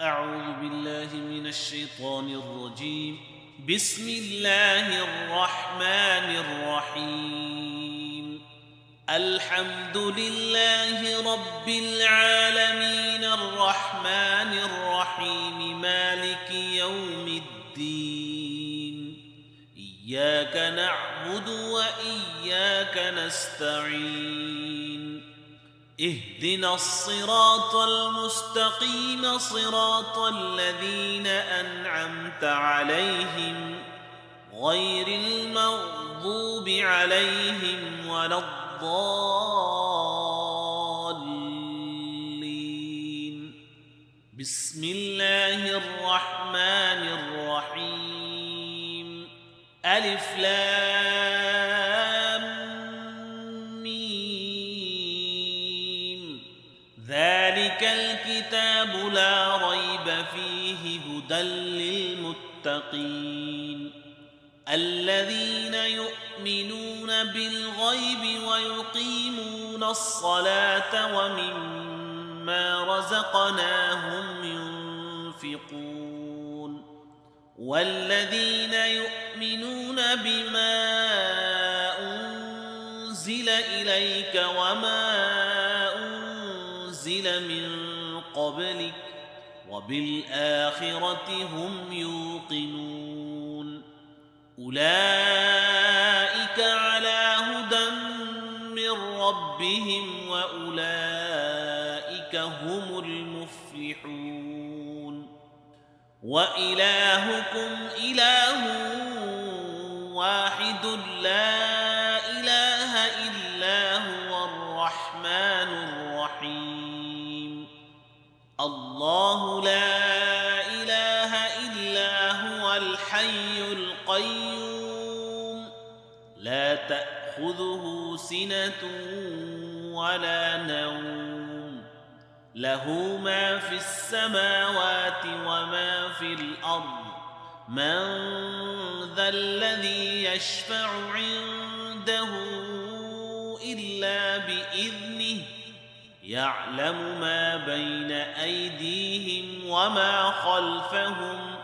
أعوذ بالله من الشيطان الرجيم. بسم الله الرحمن الرحيم. الحمد لله رب العالمين الرحمن الرحيم مالك يوم الدين. إياك نعبد وإياك نستعين. اهدنا الصراط المستقيم صراط الذين أنعمت عليهم غير المغضوب عليهم ولا الضالين. بسم الله الرحمن الرحيم. ألف لام ذلك الكتاب لا ريب فيه هدى للمتقين الذين يؤمنون بالغيب ويقيمون الصلاة ومما رزقناهم ينفقون والذين يؤمنون بما أنزل إليك وما من قبلك وبالآخرة هم يوقنون أولئك على هدى من ربهم وأولئك هم المفلحون. وإلهكم إله واحد لا إله إلا هو الرحمن الرحيم. الله لا إله إلا هو الحي القيوم لا تأخذه سنة ولا نوم له ما في السماوات وما في الأرض. من ذا الذي يشفع عنده إلا بإذنه يعلم ما بين أيديهم وما خلفهم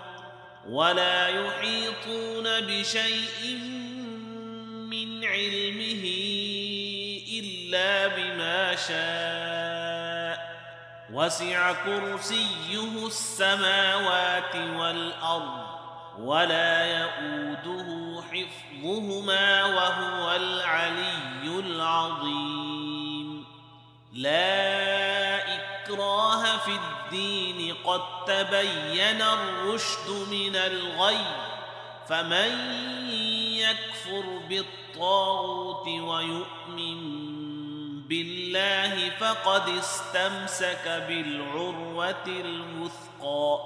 ولا يحيطون بشيء من علمه إلا بما شاء وسع كرسيه السماوات والأرض ولا يؤوده حفظهما وهو العلي العظيم. لا إكراه في الدين قد تبين الرشد من الغي فمن يكفر بالطاغوت ويؤمن بالله فقد استمسك بالعروة الوثقى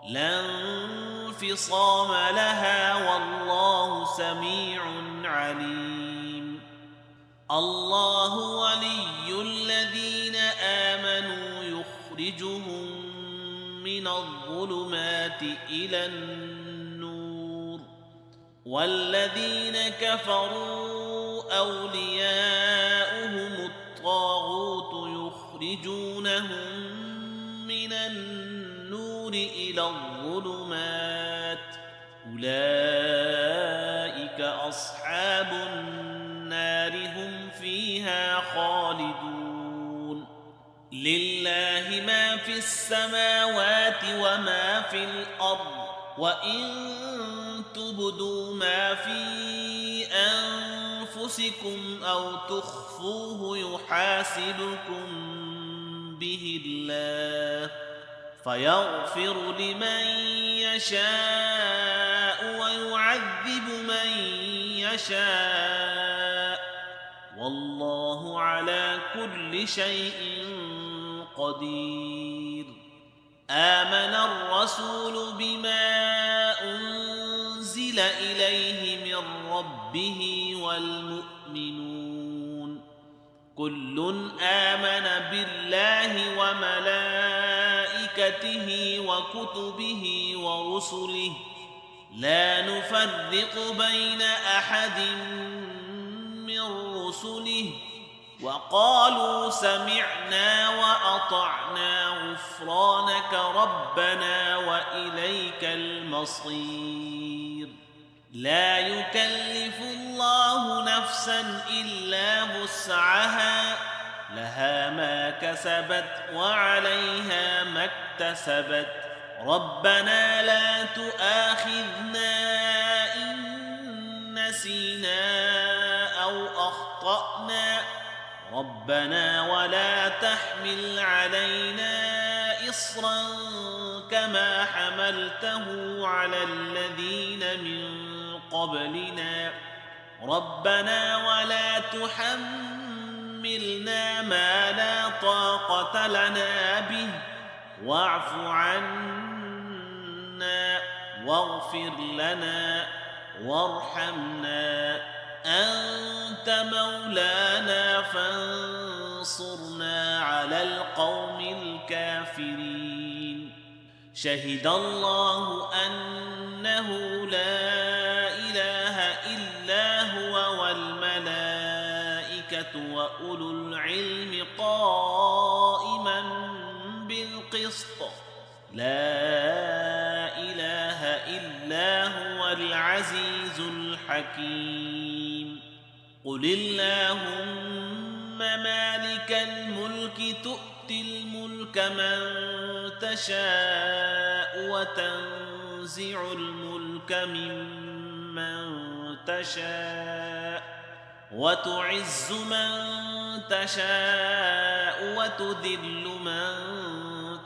لا انفصام لها والله سميع عليم. الله ولي الذين آمنوا يخرجهم من الظلمات إلى النور والذين كفروا أولياؤهم الطاغوت يخرجونهم من النور إلى الظلمات أولئك أصحاب النار هم فيها خالدون. لله ما في السماوات وما في الأرض وإن تبدوا ما في أنفسكم أو تخفوه يحاسبكم به الله فيغفر لمن يشاء ويعذب من يشاء والله على كل شيء قدير. آمن الرسول بما أنزل إليه من ربه والمؤمنون كل آمن بالله وملائكته وكتبه ورسله لا نفرق بين أحد من رسله وقالوا سمعنا وأطعنا غفرانك ربنا وإليك المصير. لا يكلف الله نفسا إلا وسعها، لها ما كسبت وعليها ما اكتسبت. ربنا لا تؤاخذنا إن نسينا أو أخطأنا، ربنا ولا تحمل علينا إصرا كما حملته على الذين من قبلنا، ربنا ولا تحملنا ما لا طاقة لنا به، واعف عنا واغفر لنا وارحمنا، أنت مولانا فانصرنا على القوم الكافرين. شهد الله أنه لا إله إلا هو والملائكة وأولو العلم قائما بالقسط، لا إله إلا هو العزيز الحكيم. قل اللهم مالك الملك تؤتي الملك من تشاء وتنزع الملك ممن تشاء وتعز من تشاء وتذل من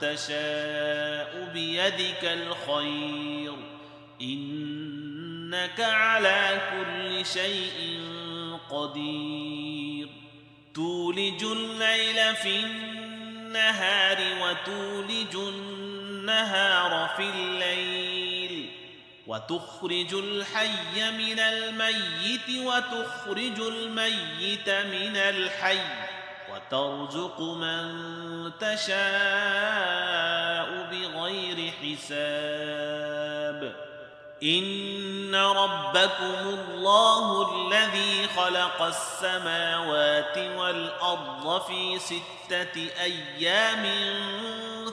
تشاء بيدك الخير، إنك على كل شيء قدير. تولج الليل في النهار وتولج النهار في الليل، وتخرج الحي من الميت وتخرج الميت من الحي، وترزق من تشاء بغير حساب. إن ربكم الله الذي خلق السماوات والأرض في 6 أيام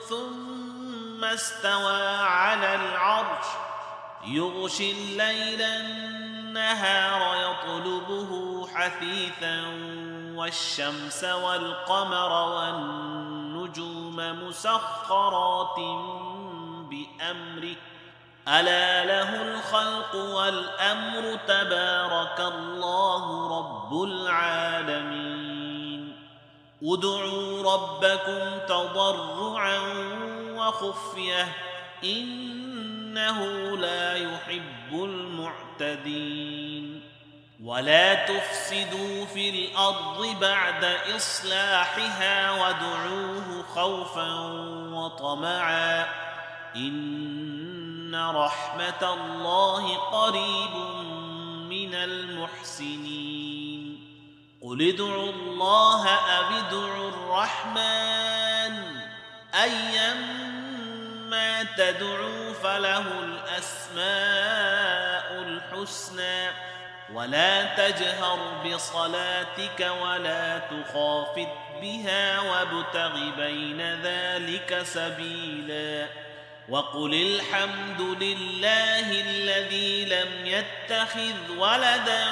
ثم استوى على العرش، يغشي الليل النهار يطلبه حثيثا، والشمس والقمر والنجوم مسخرات بأمره، ألا له الخلق والأمر، تبارك الله رب العالمين. ادعوا ربكم تضرعا وخفية، إنه لا يحب المعتدين. ولا تفسدوا في الأرض بعد إصلاحها وادعوه خوفا وطمعا، إن رحمة الله قريب من المحسنين. قل ادعوا الله أو ادعوا الرحمن، أيما تدعوا فله الأسماء الحسنى، ولا تجهر بصلاتك ولا تخافت بها وابتغ بين ذلك سبيلا. وقل الحمد لله الذي لم يتخذ ولدا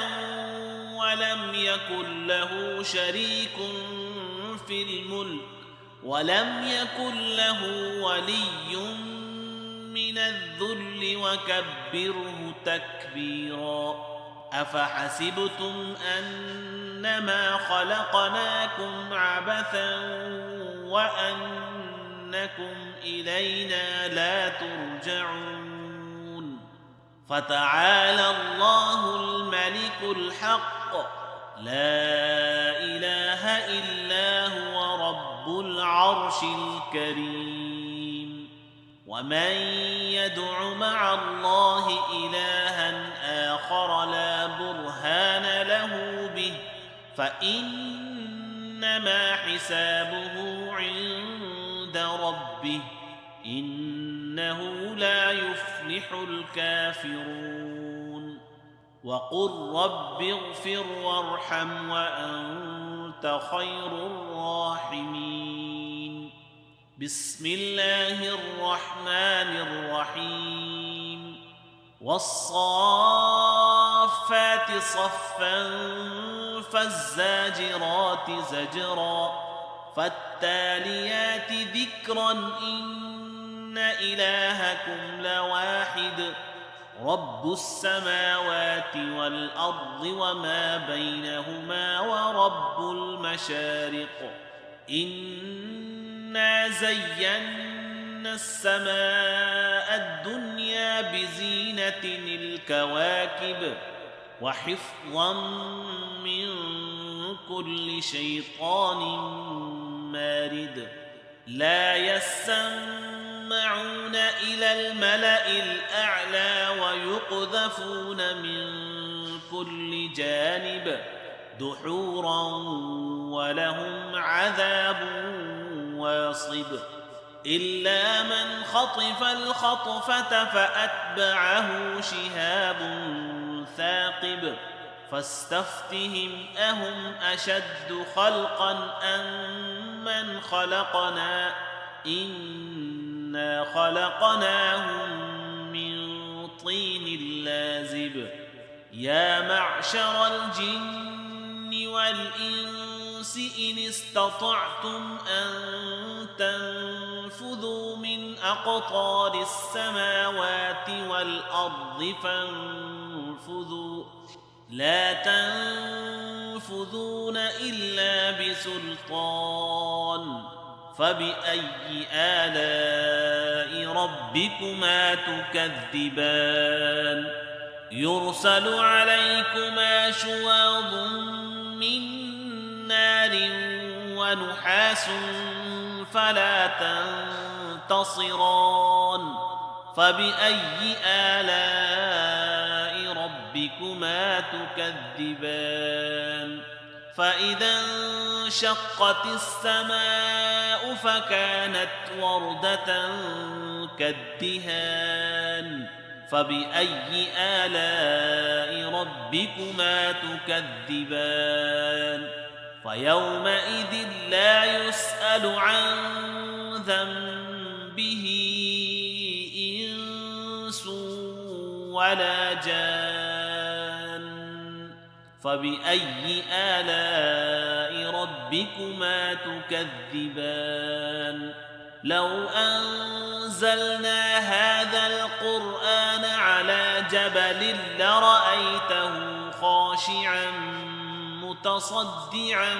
ولم يكن له شريك في الملك ولم يكن له ولي من الذل وكبره تكبيرا. أفحسبتم أنما خلقناكم عبثا وأنكم إلينا لا ترجعون؟ فتعالى الله الملك الحق، لا إله إلا هو رب العرش الكريم. ومن يدع مع الله إلها آخر لا برهان له به فإنما حسابه عند ربه، إنه لا يفلح الكافرون. وقل رب اغفر وارحم وأنت خير الراحمين. بسم الله الرحمن الرحيم والصافات صفا فالزاجرات زجرا فالتاليات ذكرا إن إلهكم لواحد رب السماوات والأرض وما بينهما ورب المشارق إنا زينا السماء الدنيا بزينة الكواكب وحفظا من كل شيطان مارد لا يسمعون إلى الملأ الأعلى ويقذفون من كل جانب دحورا ولهم عذاب واصب إلا من خطف الخطفة فأتبعه شهاب ثاقب فاستفتهم أهم أشد خلقا أم من خلقنا إنا خلقناهم من طين لازب يا معشر الجن والإنس إن استطعتم أن تنفذوا من أقطار السماوات والأرض فانفذوا لا تنفذون إلا بسلطان فبأي آلاء ربكما تكذبان يرسل عليكما شواظ من نار ونحاس فلا تنتصران فبأي آلاء ربكما تكذبان فإذا انشقت السماء فكانت وردة كالدهان فبأي آلاء ربكما تكذبان فيومئذ لا يسأل عن ذنبه إنس ولا جان فبأي آلاء ربكما تكذبان لو أنزلنا هذا القرآن على جبل لرأيته خاشعا متصدعا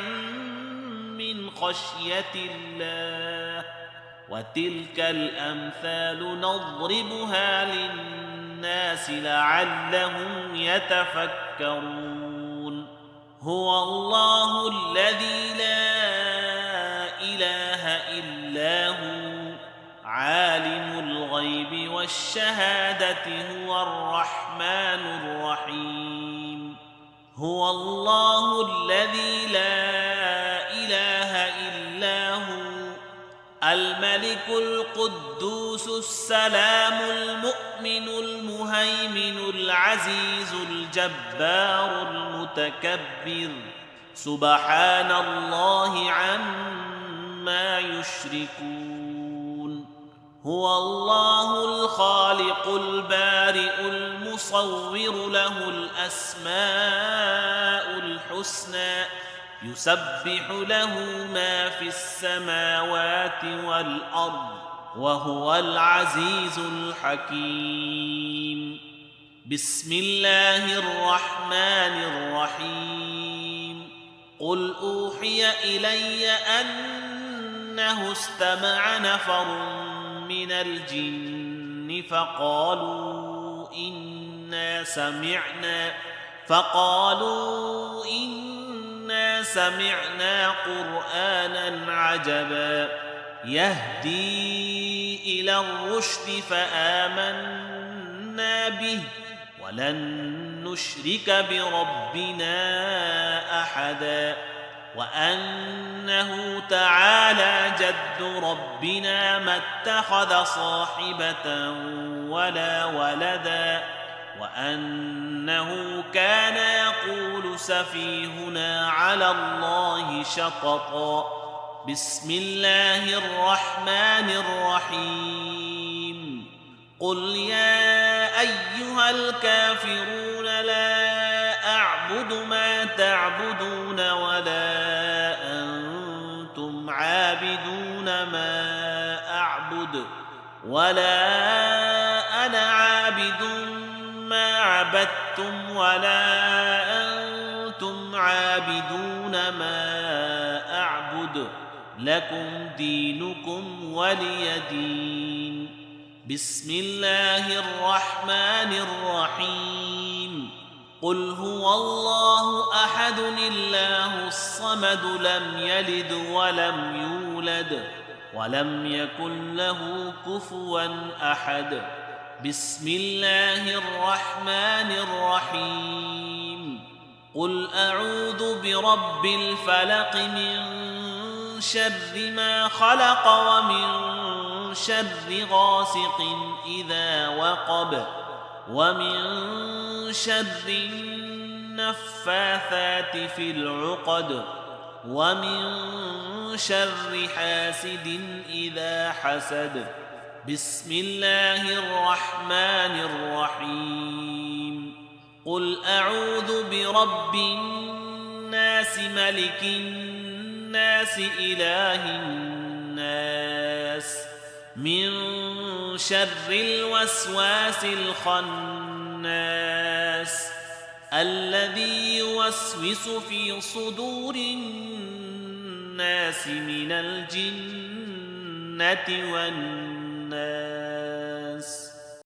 من خشية الله وتلك الأمثال نضربها للناس لعلهم يتفكرون هو الله الذي لا إله إلا هو عالم الغيب والشهادة هو الرحمن الرحيم هو الله الذي لا إله إلا هو الملك القدوس السلام المؤمن المهيمن العزيز الجبار المتكبر سبحان الله عما يشركون هو الله الخالق البارئ المصور له الأسماء الحسنى يسبح له ما في السماوات والأرض وهو العزيز الحكيم بسم الله الرحمن الرحيم قل أوحي إلي أنه استمع نفر من الجن فقالوا إنا سمعنا قرآنا عجبا يهدي إلى الرشد فآمنا به ولن نشرك بربنا أحدا وأنه تعالى جد ربنا ما اتخذ صاحبة ولا ولدا وأنه كان يقول سفيهنا على الله شططا بسم الله الرحمن الرحيم قل يا أيها الكافرون لا أعبد ما تعبدون ولا أنتم عابدون ما أعبد ولا أنا عابد ما عبدتم ولا أنتم عابدون ما أعبد لكم دينكم ولي دين بسم الله الرحمن الرحيم قل هو الله أحد الله الصمد لم يلد ولم يولد ولم يكن له كفوا أحد بسم الله الرحمن الرحيم قل أعوذ برب الفلق من شر ما خلق ومن شر غاسق إذا وقب ومن شر النفاثات في العقد ومن شر حاسد إذا حسد بسم الله الرحمن الرحيم قل أعوذ برب الناس ملك الناس إله الناس من شر الوسواس الخناس الذي يوسوس في صدور الناس من الجنة والناس